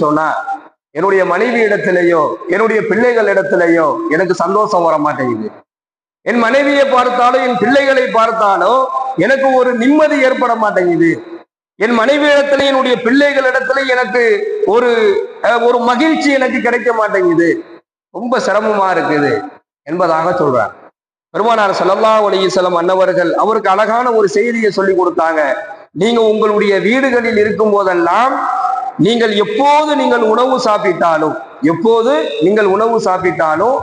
சொன்னா என்னுடைய மனைவி இடத்திலேயோ என்னுடைய பிள்ளைகள் இடத்திலேயோ எனக்கு சந்தோஷம் வர மாட்டேங்குது. என் மனைவியை பார்த்தாலும் என் பிள்ளைகளை பார்த்தாலும் எனக்கு ஒரு நிம்மதி ஏற்பட மாட்டேங்குது. என் மனைவி இடத்துல என்னுடைய பிள்ளைகள் இடத்துல எனக்கு ஒரு ஒரு மகிழ்ச்சி எனக்கு கிடைக்க மாட்டேங்குது. ரொம்ப சிரமமா இருக்குது என்பதாக சொல்றார். பெருமானார் ஸல்லல்லாஹு அலைஹி வஸல்லம் அன்னவர்கள் அவருக்கு அழகான ஒரு செய்தியை சொல்லி கொடுத்தாங்க. நீங்க உங்களுடைய வீடுகளில் இருக்கும் போதெல்லாம் நீங்கள் எப்போது நீங்கள் உணவு சாப்பிட்டாலும்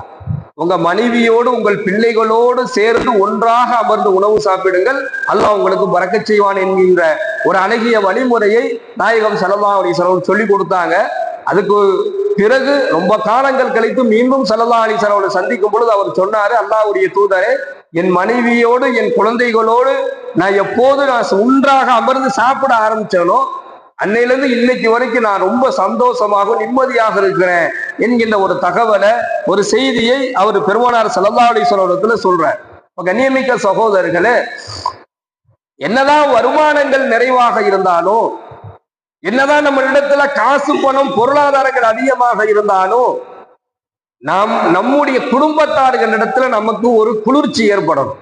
உங்க மனைவியோடு உங்கள் பிள்ளைகளோடு சேர்ந்து ஒன்றாக அமர்ந்து உணவு சாப்பிடுங்கள், அல்லாஹ் உங்களுக்கு பரக்கத் செய்வான் என்கின்ற ஒரு அழகிய வழிமுறையை நாயகம் ஸல்லல்லாஹு அலைஹி வஸல்லம் சொல்லி கொடுத்தாங்க. அதுக்கு பிறகு ரொம்ப காலங்கள் கழித்து மீண்டும் ஸல்லல்லாஹு அலைஹி வஸல்லம் சந்திக்கும் பொழுது அவர் சொன்னாரு, அல்லாஹ்வுடைய தூதரே, என் மனைவியோடு என் குழந்தைகளோடு நான் எப்போது ஒன்றாக அமர்ந்து சாப்பிட ஆரம்பிச்சேனோ அன்னையிலிருந்து இன்னைக்கு வரைக்கும் நான் ரொம்ப சந்தோஷமாக நிம்மதியாக இருக்கிறேன் என்கின்ற ஒரு தகவலை ஒரு செய்தியை அவர் பெருமானார் ஸல்லல்லாஹு அலைஹி வஸல்லம் சொல்றார். கண்ணியமிக்க சகோதரர்களே, என்னதான் வருமானங்கள் நிறைவாக இருந்தாலும், என்னதான் நம்ம இடத்துல காசு பணம் பொருளாதாரங்கள் அதிகமாக இருந்தாலும், நம்முடைய குடும்பத்தார்களிடத்துல நமக்கு ஒரு குளிர்ச்சி ஏற்படணும்.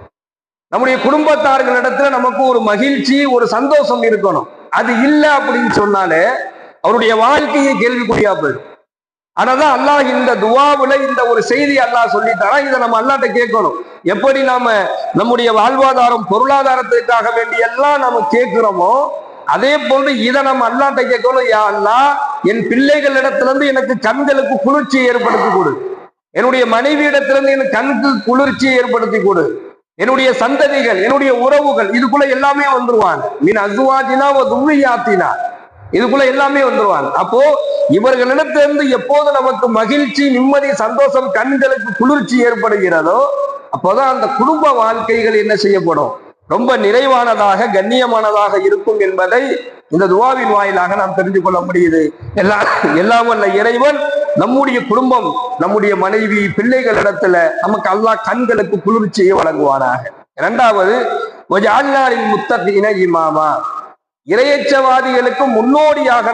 நம்முடைய குடும்பத்தார்களிடத்துல நமக்கு ஒரு மகிழ்ச்சி ஒரு சந்தோஷம் இருக்கணும். அது இல்லை அப்படின்னு சொன்னாலே அவருடைய வாழ்க்கையை கேள்விக்குறியா போயிடும். ஆனாதான் அல்லாஹ் இந்த துவாவுல இந்த ஒரு செய்தி அல்லாஹ் சொல்லித்தாரா, இதை நம்ம அல்லாஹ்ட்ட கேட்கணும். எப்படி நாம நம்முடைய வாழ்வாதாரம் பொருளாதாரத்திற்காக வேண்டிய எல்லாம் நாம கேட்கிறோமோ அதே போன்று இதை நம்ம அல்லாஹ்ட்ட கேட்கணும். யா அல்லாஹ், என் பிள்ளைகள் இடத்திலிருந்து எனக்கு கண்களுக்கு குளிர்ச்சியை ஏற்படுத்தி கொடு, என்னுடைய மனைவி இடத்திலிருந்து எனக்கு கண்ணுக்கு குளிர்ச்சியை ஏற்படுத்தி கொடு, என்னுடைய சந்ததிகள் என்னுடைய உறவுகள் இதுக்குள்ள எல்லாமே வந்துருவாங்க. மீன் அசுவாஜினா துர்ரியாத்தினா இதுக்குள்ள எல்லாமே வந்துருவாங்க. அப்போ இவர்களிடத்திலிருந்து எப்போது நமக்கு மகிழ்ச்சி நிம்மதி சந்தோஷம் கண்களுக்கு குளிர்ச்சி ஏற்படுகிறதோ அப்போதான் அந்த குடும்ப வாழ்க்கைகள் என்ன செய்யப்படும், ரொம்ப நிறைவானதாக கண்ணியமானதாக இருக்கும் என்பதை இந்த துவாவின் வாயிலாக நாம் தெரிந்து கொள்ள முடியுது. எல்லாம் வல்ல இறைவன் நம்முடைய குடும்பம் நம்முடைய மனைவி பிள்ளைகள் இடத்துல நமக்கு அல்லாஹ் கண்களுக்கு குளிர்ச்சியை வழங்குவானாக. இரண்டாவது, முத்தகீன இமாமா, இறையச்சவாதிகளுக்கு முன்னோடியாக